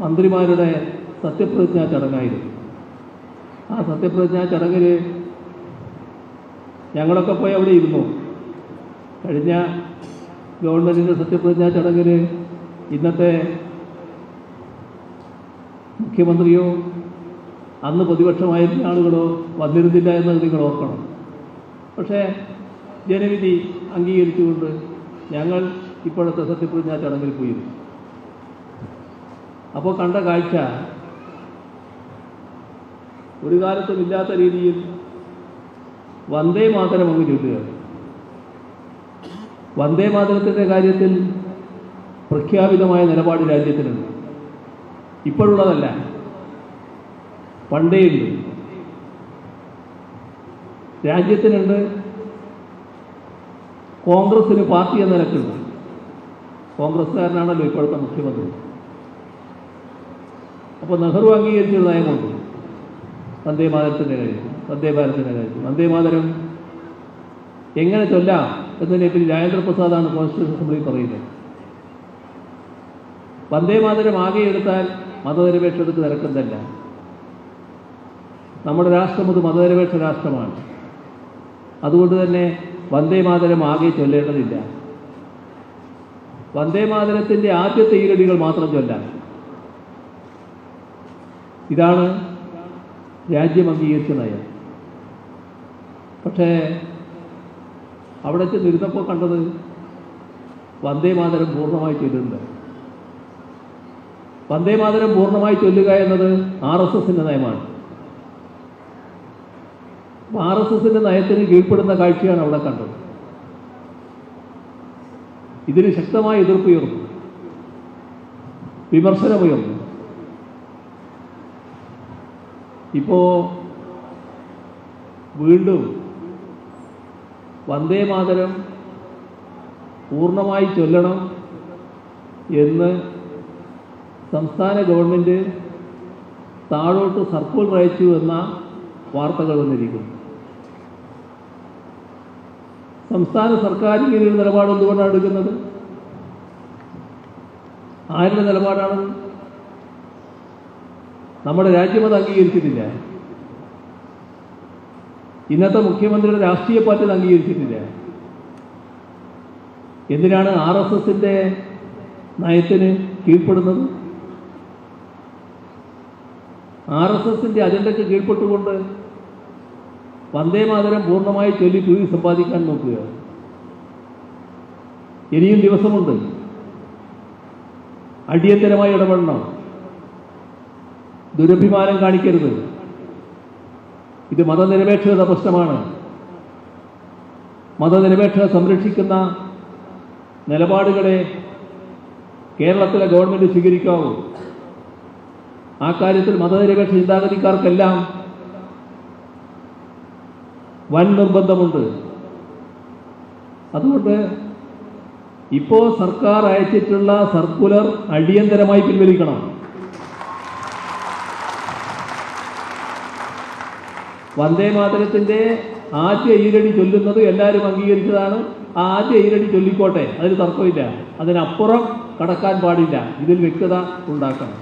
മന്ത്രിമാരുടെ സത്യപ്രതിജ്ഞാ ചടങ്ങായിരുന്നു. ആ സത്യപ്രതിജ്ഞാ ചടങ്ങിൽ ഞങ്ങളൊക്കെ പോയി അവിടെ ഇരുന്നു. കഴിഞ്ഞ ഗവൺമെൻറ്റിൻ്റെ സത്യപ്രതിജ്ഞാ ചടങ്ങിൽ ഇന്നത്തെ മുഖ്യമന്ത്രിയോ അന്ന് പ്രതിപക്ഷമായിരുന്ന ആളുകളോ വന്നിരുന്നില്ല എന്നത് നിങ്ങൾ ഓർക്കണം. പക്ഷേ ജനവിധി അംഗീകരിച്ചുകൊണ്ട് ഞങ്ങൾ ഇപ്പോഴത്തെ സത്യപ്രതിജ്ഞാ ചടങ്ങിൽ പോയിരുന്നു. അപ്പോൾ കണ്ട കാഴ്ച ഒരു കാലത്തും ഇല്ലാത്ത രീതിയിൽ വന്ദേ മാതരം അങ്ങ് ചൊല്ലുക. വന്ദേ മാതരത്തിൻ്റെ കാര്യത്തിൽ പ്രഖ്യാപിതമായ നിലപാട് രാജ്യത്തിനുണ്ട്. ഇപ്പോഴുള്ളതല്ല, പണ്ടേയുണ്ട്. രാജ്യത്തിനുണ്ട്, കോൺഗ്രസിന് പാർട്ടി എന്ന നിലക്കുണ്ട്. കോൺഗ്രസ്സുകാരനാണല്ലോ ഇപ്പോഴത്തെ മുഖ്യമന്ത്രി. അപ്പോൾ നെഹ്റു അംഗീകരിച്ചൊരു നയമുണ്ട് വന്ദേ മാതരത്തിൻ്റെ കാര്യത്തിൽ, വന്ദേ ഭാരതിൻ്റെ കാര്യത്തിൽ. വന്ദേ മാതരം എങ്ങനെ ചൊല്ലാം എന്നതിനെപ്പറ്റി രാജേന്ദ്ര പ്രസാദാണ് കോൺസ്റ്റിറ്റ്യൂഷൻ അസംബ്ലിയിൽ പറയുന്നത്. വന്ദേ മാതരം ആകെ എടുത്താൽ മതനിരപേക്ഷതയ്ക്ക് നിരക്കുന്നതല്ല. നമ്മുടെ രാഷ്ട്രം അത് മതനിരപേക്ഷ രാഷ്ട്രമാണ്. അതുകൊണ്ട് തന്നെ വന്ദേ മാതരം ആകെ ചൊല്ലേണ്ടതില്ല. വന്ദേ മാതരത്തിൻ്റെ ആദ്യത്തെ ഈരടികൾ മാത്രം ചൊല്ലാൻ. ഇതാണ് രാജ്യം അംഗീകരിച്ച നയം. പക്ഷേ അവിടെ ചെന്നിരുന്നപ്പോൾ കണ്ടത് വന്ദേ മാതരം പൂർണ്ണമായി ചൊല്ലുന്നുണ്ട്. വന്ദേ മാതരം പൂർണ്ണമായി ചൊല്ലുക എന്നത് RSSൻ്റെ നയമാണ്. RSSൻ്റെ നയത്തിന് കീഴ്പ്പെടുന്ന കാഴ്ചയാണ് അവിടെ കണ്ടത്. ഇതിന് ശക്തമായ എതിർപ്പുയർന്നു, വിമർശനമുയർന്നു. ഇപ്പോൾ വീണ്ടും വന്ദേ മാതരം പൂർണ്ണമായി ചൊല്ലണം എന്ന് സംസ്ഥാന ഗവൺമെൻറ് താഴോട്ട് സർക്കുലർ അയച്ചു എന്ന വാർത്തകൾ വന്നിരിക്കുന്നു. സംസ്ഥാന സർക്കാർ ഇങ്ങനെയൊരു നിലപാട് എന്തുകൊണ്ടാണ് എടുക്കുന്നത്? ആരുടെ നിലപാടാണ്? നമ്മുടെ രാജ്യം അത് അംഗീകരിച്ചിട്ടില്ല. ഇന്നത്തെ മുഖ്യമന്ത്രിയുടെ രാഷ്ട്രീയ പാർട്ടി അത് അംഗീകരിച്ചിട്ടില്ല. എന്തിനാണ് RSSൻ്റെ നയത്തിന് കീഴ്പ്പെടുന്നത്? RSSൻ്റെ അജണ്ടയ്ക്ക് കീഴ്പ്പെട്ടുകൊണ്ട് വന്ദേ മാതരം പൂർണ്ണമായി ചൊല്ലി പ്രീതി സമ്പാദിക്കാൻ നോക്കുക. ഇനിയും ദിവസമുണ്ട്. അടിയന്തരമായി ഇടപെടണം. ദുരഭിമാനം കാണിക്കരുത്. ഇത് മതനിരപേക്ഷത പ്രശ്നമാണ്. മതനിരപേക്ഷത സംരക്ഷിക്കുന്ന നിലപാടുകളെ കേരളത്തിലെ ഗവൺമെൻറ് സ്വീകരിക്കാവൂ. ആ കാര്യത്തിൽ മതനിരപേക്ഷ ചിന്താഗതിക്കാർക്കെല്ലാം വൻ നിർബന്ധമുണ്ട്. അതുകൊണ്ട് ഇപ്പോൾ സർക്കാർ അയച്ചിട്ടുള്ള സർക്കുലർ അടിയന്തരമായി പിൻവലിക്കണം. വന്ദേ മാതരത്തിൻ്റെ ആദ്യ ഈരടി ചൊല്ലുന്നത് എല്ലാവരും അംഗീകരിച്ചതാണ്. ആ ആദ്യ ഈരടി ചൊല്ലിക്കോട്ടെ, അതിന് തർക്കമില്ല. അതിനപ്പുറം കടക്കാൻ പാടില്ല. ഇതിൽ വ്യക്തത ഉണ്ടാക്കണം.